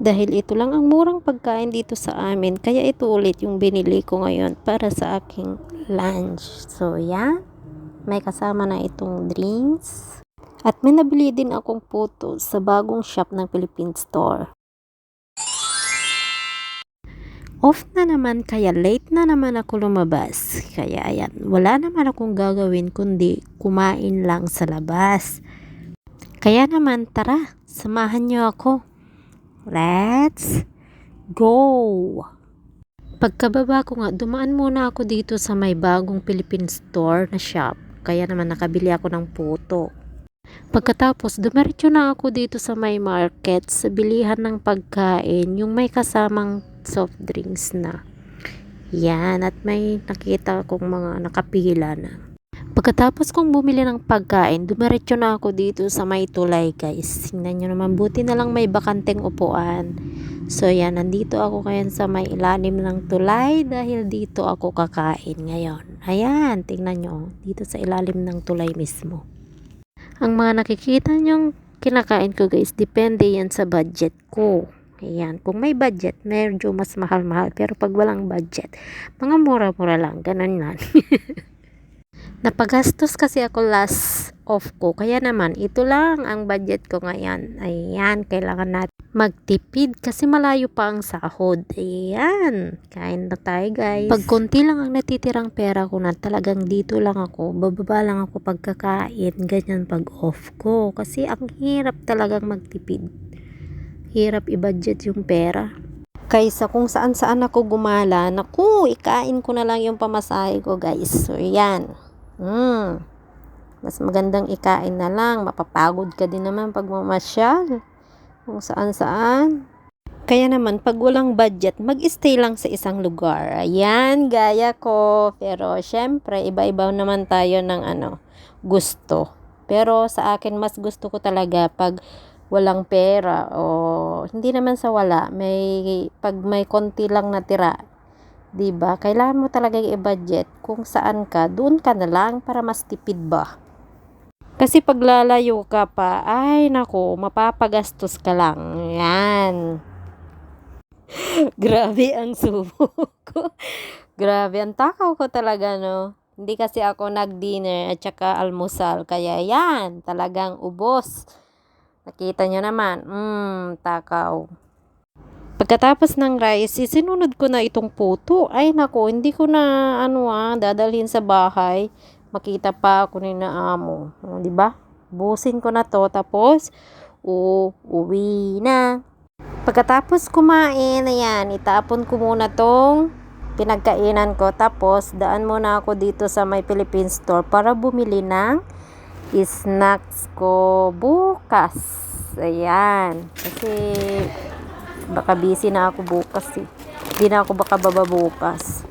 Dahil ito lang ang murang pagkain dito sa amin, kaya ito ulit yung binili ko ngayon para sa aking lunch. So yan, may kasama na itong drinks. At may nabili din akong puto sa bagong shop ng Philippine Store. Off na naman, kaya late na naman ako lumabas. Kaya ayan, wala naman akong gagawin kundi kumain lang sa labas. Kaya naman, tara, samahan niyo ako. Let's go! Pagkababa ko nga, dumaan muna ako dito sa may bagong Philippine Store na shop. Kaya naman nakabili ako ng puto. Pagkatapos, dumiretso na ako dito sa may market sa bilihan ng pagkain, yung may kasamang soft drinks na. Yan, at may nakita akong mga nakapila na. Pagkatapos kong bumili ng pagkain, dumiretso na ako dito sa may tulay, guys. Tingnan nyo naman, buti na lang may bakanteng upuan. So yan, nandito ako ngayon sa may ilalim ng tulay dahil dito ako kakain ngayon. Ayan, tingnan nyo, dito sa ilalim ng tulay mismo. Ang mga nakikita nyong kinakain ko, guys, depende yan sa budget ko. Ayan, kung may budget, medyo mas mahal-mahal. Pero pag walang budget, mga mura-mura lang, ganun lang. Napagastos kasi ako last off ko. Kaya naman, ito lang ang budget ko ngayon. Ayan, kailangan natin magtipid kasi malayo pa ang sahod. Ayan, kain na tayo, guys. Pag konti lang ang natitirang pera ko na, talagang dito lang ako. Bababa lang ako pagkakain. Ganyan pag off ko. Kasi ang hirap talagang magtipid. Hirap i-budget yung pera. Kaysa kung saan-saan ako gumala, naku, ikain ko na lang yung pamasahe ko, guys. So, yan. Mas magandang ikain na lang. Mapapagod ka din naman pag mamasyal. Kung saan-saan. Kaya naman, pag walang budget, mag-stay lang sa isang lugar. Ayan, gaya ko. Pero, syempre, iba-iba naman tayo ng gusto. Pero, sa akin, mas gusto ko talaga pag walang pera o hindi naman sa wala, pag may konti lang natira, 'di ba? Kailangan mo talaga i-budget kung saan ka, doon ka na lang para mas tipid ba. Kasi pag lalayo ka pa, ay nako, mapapagastos ka lang. Yan. Grabe ang subo ko. Grabe ang takaw ko talaga, no. Hindi kasi ako nag-dinner at saka almusal, kaya yan, talagang ubos. Nakita nyo naman, takaw. Pagkatapos ng rice, sinunod ko na itong puto. Ay nako, hindi ko na dadalhin sa bahay. Makita pa ako ni na amo. Di ba? Busin ko na to, tapos uwi na. Pagkatapos kumain, ayan, itapon ko muna tong pinagkainan ko. Tapos, daan muna ako dito sa may Philippine Store para bumili ng snacks ko bukas. Ayan. Kasi baka busy na ako bukas eh. Hindi na ako baka baba bukas.